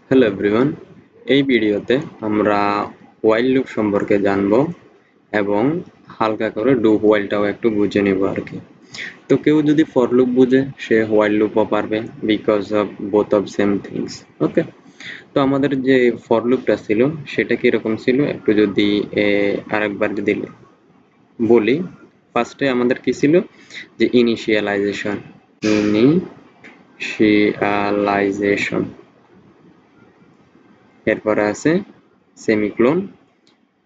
Hello everyone, এই ভিডিওতে আমরা হোয়াইল লুপ সম্পর্কে জানব এবং হালকা করে ডু হোয়াইলটাও একটু বুঝে নেব আর কি। তো কেউ যদি ফর লুপ বুঝে সে হোয়াইল লুপও পারবে because of both of same things. Okay, তো আমাদের যে ফর লুপটা ছিল সেটা কিরকম ছিল একটু যদি আরেকবার যদি বলি। ফার্স্টে আমাদের কি ছিল যে ইনিশিয়ালাইজেশন, এরপরে আছে সেমিক্লোন,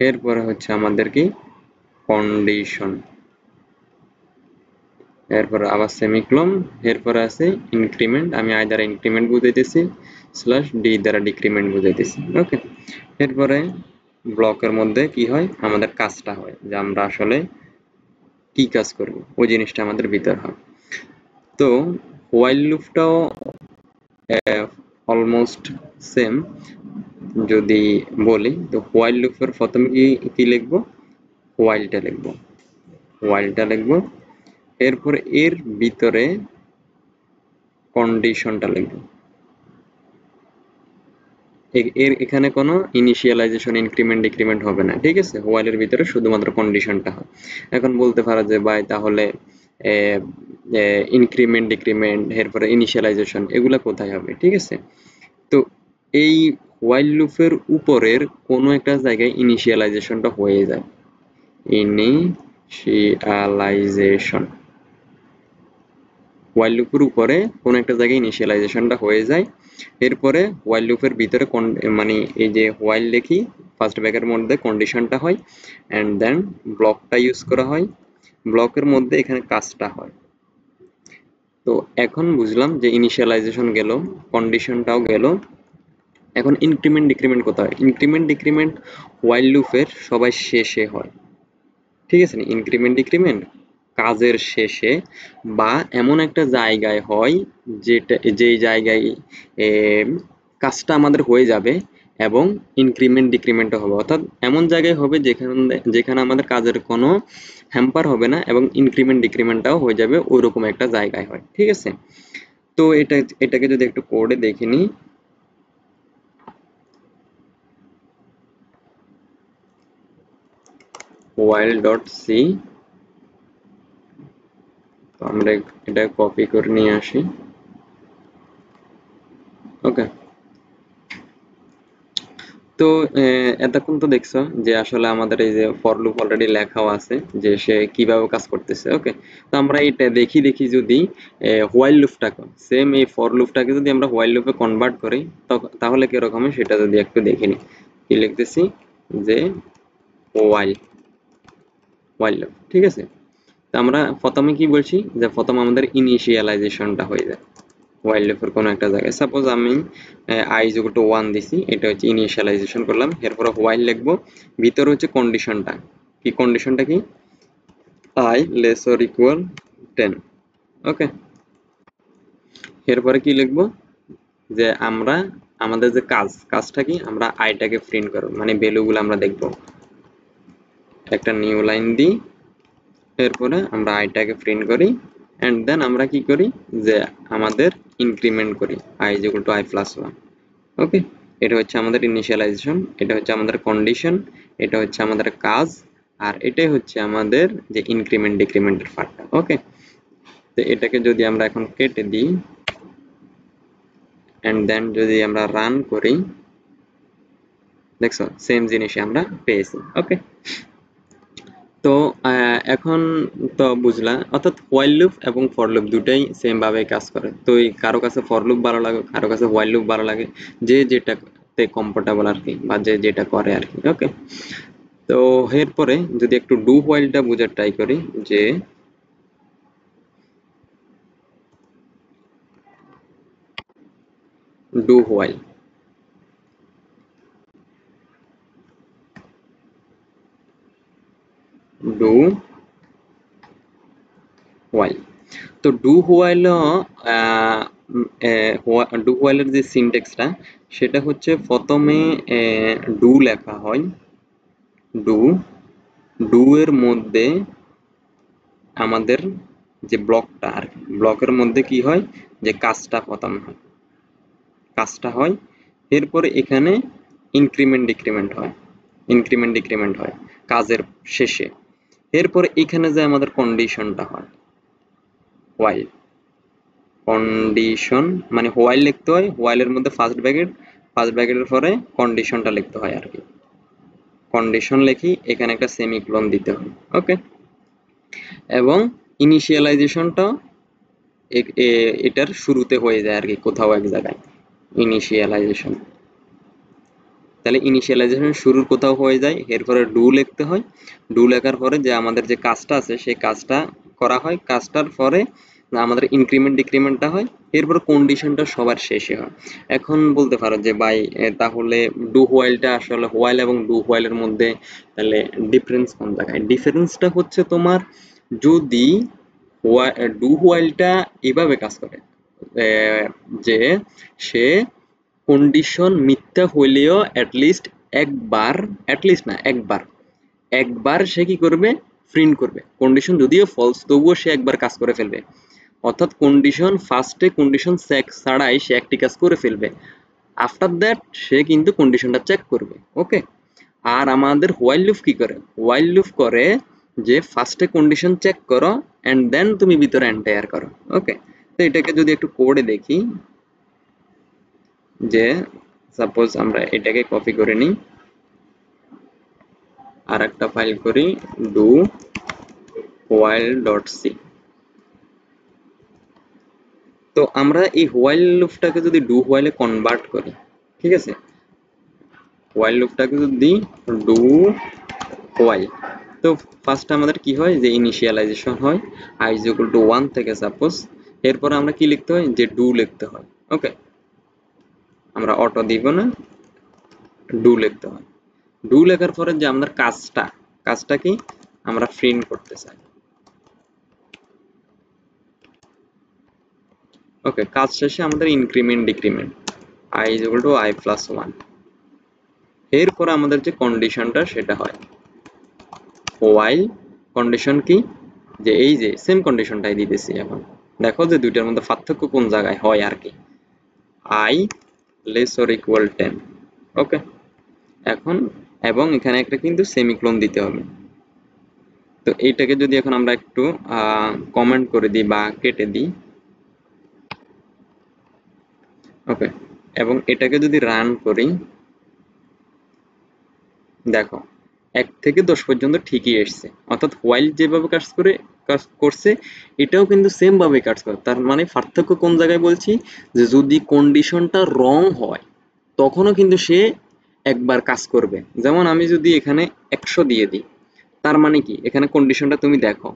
এরপরে হচ্ছে আমাদের কি কন্ডিশন, এরপরে আবার সেমিক্লোন, এরপরে আছে ইনক্রিমেন্ট। আমি আই দ্বারা ইনক্রিমেন্ট বুঝাইতেছি স্ল্যাশ ডি দ্বারা ডিক্রিমেন্ট বুঝাইতেছি। ওকে, এরপরে ব্লকের মধ্যে কি হয় আমাদের কাজটা হয় যে আমরা আসলে কি কাজ করব ওই জিনিসটা আমাদের ভিতর হয়। তো হোয়াইল লুপটাও অলমোস্ট সেম যদি বলি। তো হোয়াইল লুপের প্রথমে কি লিখবো, হোয়াইলটা লিখবো, এরপর এর ভিতরে কন্ডিশনটা লিখবো। এর এখানে কোনো ইনিশিয়ালাইজেশন ইনক্রিমেন্ট ডিক্রিমেন্ট হবে না, ঠিক আছে। হোয়াইলের ভিতরে শুধুমাত্র কন্ডিশনটা হয়। এখন বলতে পারো যে ভাই তাহলে ইনক্রিমেন্ট ডিক্রিমেন্ট এরপরে ইনিশিয়ালাইজেশন এগুলা কোথায় হবে, ঠিক আছে। তো এই হোয়াইল লুপের উপরের কোনো একটা জায়গায় ইনিশিয়ালাইজেশনটা হয়ে যায়, ইনিশিয়ালাইজেশন হোয়াইল লুপের উপরে কোনো একটা জায়গায় ইনিশিয়ালাইজেশনটা হয়ে যায়। এরপরে হোয়াইল লুপের ভিতরে মানে এই যে হোয়াইল লিখি ফার্স্ট ব্র্যাকেটের মধ্যে কন্ডিশনটা হয় অ্যান্ড দেন ব্লকটা ইউজ করা হয়, ব্লকের মধ্যে এখানে কাজটা হয়। তো এখন বুঝলাম যে ইনিশিয়ালাইজেশন গেল, কন্ডিশনটাও গেল। এখন ইনক্রিমেন্ট ডিক্রিমেন্ট কোথায়? ইনক্রিমেন্ট ডিক্রিমেন্ট হোয়াইল লুপের সবাই শেষে হয়, ঠিক আছে। ইনক্রিমেন্ট ডিক্রিমেন্ট কাজের শেষে বা এমন একটা জায়গায় হয় যেই জায়গায় কাজটা আমাদের হয়ে যাবে এবং ইনক্রিমেন্ট ডিক্রিমেন্টও হবে, অর্থাৎ এমন জায়গায় হবে যেখানে আমাদের কাজের কোনো হ্যাম্পার হবে না এবং ইনক্রিমেন্ট ডিক্রিমেন্টটাও হয়ে যাবে, ওইরকম একটা জায়গায় হয়, ঠিক আছে। তো এটাকে যদি একটু কোডে দেখে নিই, while ডট সি, তো আমরা এটা কপি করে নিয়ে আসি। ওকে, তো এতক্ষণ তো দেখছো যে আসলে আমাদের এই যে ফর লুপ অলরেডি লেখাও আছে যে সে কিভাবে কাজ করতেছে। ওকে, তো আমরা এটা দেখি যদি হোয়াইল লুপটাকে সেম এই ফর লুপটাকে যদি আমরা হোয়াইল লুপে কনভার্ট করি তাহলে কিরকম হয় সেটা যদি একটু দেখে নিই। কি লিখতেছি যে হোয়াইল হোয়াইল লুপ, ঠিক আছে। তো আমরা প্রথমে কি বলছি যে প্রথম আমাদের ইনিশিয়ালাইজেশনটা হয়ে যায় হোয়াইল লুপের কোনো একটা জায়গায়। সাপোজ আমি i is equal to 1 দিছি, এটা হচ্ছে ইনিশিয়ালাইজেশন করলাম। এরপরে হোয়াইল লিখবো, ভিতরে হচ্ছে কন্ডিশনটা কি, কন্ডিশনটা কি i less or equal 10। ওকে, এরপরে কি লিখবো যে আমরা আমাদের যে কাজটা কি, আমরা আইটাকে প্রিন্ট করব, মানে ভ্যালুগুলো আমরা দেখব। একটা নিউ লাইন দিই, এরপরে আমরা আইটাকে প্রিন্ট করি এন্ড দেন আমরা কি করি যে আমাদের ইনক্রিমেন্ট করি i is equal to i plus 1। ওকে, এটা হচ্ছে আমাদের ইনিশিয়ালাইজেশন, এটা হচ্ছে আমাদের কন্ডিশন, এটা হচ্ছে আমাদের কাজ, আর এটাই হচ্ছে আমাদের যে ইনক্রিমেন্ট ডিক্রিমেন্টের পার্টটা। ওকে, তো এটাকে যদি আমরা এখন কেটে দিই এন্ড দেন যদি আমরা রান করি, দেখছো সেম জিনিসই আমরা পেয়েছি। ওকে, তো এখন তো বুঝলা, অর্থাৎ হোয়াইল লুপ এবং ফর লুপ দুটাই সেম ভাবে কাজ করে। তো কারো কাছে ফর লুপ ভালো লাগে, কারো কাছে হোয়াইল লুপ ভালো লাগে, যে যেটাতে কমফোর্টেবল আর কি, বা যে যেটা করে আর কি। ওকে, তো এরপরে যদি একটু ডু হোয়াইলটা বোঝার ট্রাই করি, যে ডু হোয়াইল, ডু হোয়াইল, তো ডু হোয়াইল ডু হোয়াইলের যে সিনটেক্সটা সেটা হচ্ছে প্রথমে ডু লেখা হয়, ডু ডু এর মধ্যে আমাদের যে ব্লকটা আর ব্লকের মধ্যে কি হয় যে কাজটা প্রথম হয়, কাজটা হয়, এরপরে এখানে ইনক্রিমেন্ট ডিক্রিমেন্ট হয় কাজের শেষে। এরপরে এখানে যে আমাদের কন্ডিশনটা হয় হোয়াইল কন্ডিশন, মানে হোয়াইল লিখতে হয়, হোয়াইলের মধ্যে ফার্স্ট ব্র্যাকেটের পরে কন্ডিশনটা লিখতে হয় আর কি। কন্ডিশন লিখি, এখানে একটা সেমিকোলন দিতে হয়। ওকে, এবং ইনিশিয়ালাইজেশনটা এটার শুরুতে হয়ে যায় আর কি, কোথাও এক জায়গায় ইনিশিয়ালাইজেশন। তাহলে ইনিশিয়ালাইজেশন শুরুর কোথাও হয়ে যায়, এরপরে ডু লিখতে হয়। ডু লেখার পরে যে আমাদের যে কাজটা আছে সেই কাজটা করা হয়, কাজটার পরে আমাদের ইনক্রিমেন্ট ডিক্রিমেন্টটা হয়, এরপর কন্ডিশনটা সবার শেষে হয়। এখন বলতে পারো যে ভাই তাহলে ডু হোয়াইলটা আসলে হোয়াইল এবং ডু হোয়াইলের মধ্যে তাহলে ডিফারেন্স কোন জায়গায়? ডিফারেন্সটা হচ্ছে তোমার যদি ডু হোয়াইলটা এভাবে কাজ করে যে সে কন্ডিশন মিথ্যা হইলেও একবার সে কি করবে, প্রিন্ট করবে। কন্ডিশন যদিও ফলস তবুও সে একবার কাজ করে ফেলবে, অর্থাৎ কন্ডিশন চেক ছাড়াই সে একটি কাজ করে ফেলবে। আফটার দ্যাট সে কিন্তু কন্ডিশনটা চেক করবে। ওকে, আর আমাদের হোয়াইল লুপ কি করে? হোয়াইল লুপ করে যে ফার্স্টে কন্ডিশন চেক করো এন্ড দেন তুমি ভিতরে এন্টায়ার করো। ওকে, তো এটাকে যদি একটু কোডে দেখি, যে সাপোজ আমরা এটাকে কপি করে নিই, আর একটা ফাইল করি ডু while.c। তো আমরা এই হোয়াইল লুপটাকে যদি ডু হোয়াইলে কনভার্ট করি, ঠিক আছে, হোয়াইল লুপটাকে যদি ডু হোয়াইল, তো ফার্স্ট আমাদের কি হয় যে ইনিশিয়ালাইজেশন হয় i is equal to 1 থেকে সাপোজ, এরপর আমরা কি লিখতে হয় যে ডু লিখতে হয়। ওকে, আমরা অটো দিব না, ডু লিখতে হয়। ডু লেখার পরে যে আমাদের কাজটা কি আমরা প্রিন্ট করতে চাই। ওকে, কাজ শেষে আমাদের increment decrement i is equal to i plus 1। এরপর আমাদের যে কন্ডিশনটা সেটা হয় হোয়াইল কন্ডিশন কি, যে এই যে সেম কন্ডিশনটাই দিতেছি। এখন দেখো যে দুইটার মধ্যে পার্থক্য কোন জায়গায় হয় আর কি, i less or equal 10। ওকে, এখন এবং এখানে একটা কিন্তু সেমিকোলন দিতে হবে। তো এইটাকে যদি এখন আমরা একটু কমেন্ট করে দিই বা কেটে দিই, ওকে, এবং এটাকে যদি রান করি, দেখো 1 থেকে 10 পর্যন্ত ঠিকই এসছে, অর্থাৎ হোয়াইল যেভাবে কাজ করছে এটাও কিন্তু সেম ভাবে কাজ করে। তার মানে পার্থক্য কোন জায়গায় বলছি, যে যদি কন্ডিশনটা রং হয় তখনও কিন্তু সে একবার কাজ করবে। যেমন আমি যদি এখানে 100 দিয়ে দিই, তার মানে কি এখানে কন্ডিশনটা তুমি দেখো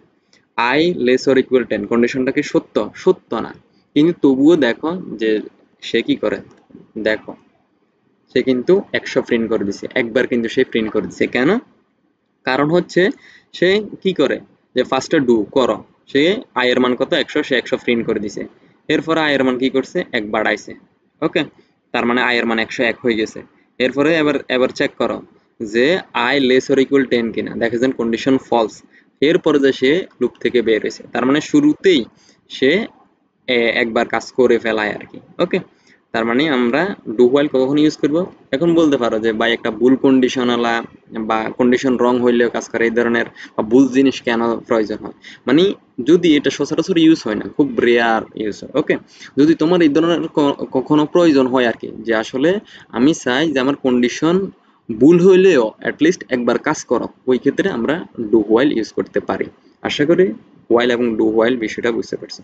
i less or equal 10, কন্ডিশনটা কি সত্য না, কিন্তু তবুও দেখো যে সে কি করে, দেখো সে কিন্তু 100 প্রিন্ট করে দিছে, একবার কিন্তু সে প্রিন্ট করে দিছে। কেন? কারণ হচ্ছে সে কি করে, যে ফার্স্টে ডু করো, সে i এর মান কত 100, সে 100 প্রিন্ট করে দিছে। এরপরে i এর মান কি করছে, এক বাড়াইছে। ওকে, তার মানে i এর মান 101 হয়ে গেছে। এরপরে এবার চেক করো যে i less or equal 10 কিনা, দেখেছেন কন্ডিশন ফলস। এরপরে যে সে লুপ থেকে বের হয়েছে, তার মানে শুরুতেই সে একবার কাজ করে ফেলায় আর কি। ওকে, তার মানে আমরা ডু হোয়াইল কখন ইউজ করব? এখন বলতে পারো যে ভাই একটা ভুল কন্ডিশনালা বা কন্ডিশন রং হইলেও কাজ করে, এই ধরনের বা ভুল জিনিস কেন প্রয়োজন হয়, মানে যদি এটা সচরাচর ইউজ হয় না, খুব রেয়ার ইউজ হয়। ওকে, যদি তোমার এই ধরনের কখনো প্রয়োজন হয় আর কি, যে আসলে আমি চাই যে আমার কন্ডিশন ভুল হইলেও অ্যাটলিস্ট একবার কাজ করো, ওই ক্ষেত্রে আমরা ডু হোয়াইল ইউজ করতে পারি। আশা করি হোয়াইল এবং ডু হোয়াইল বিষয়টা বুঝতে পারছি।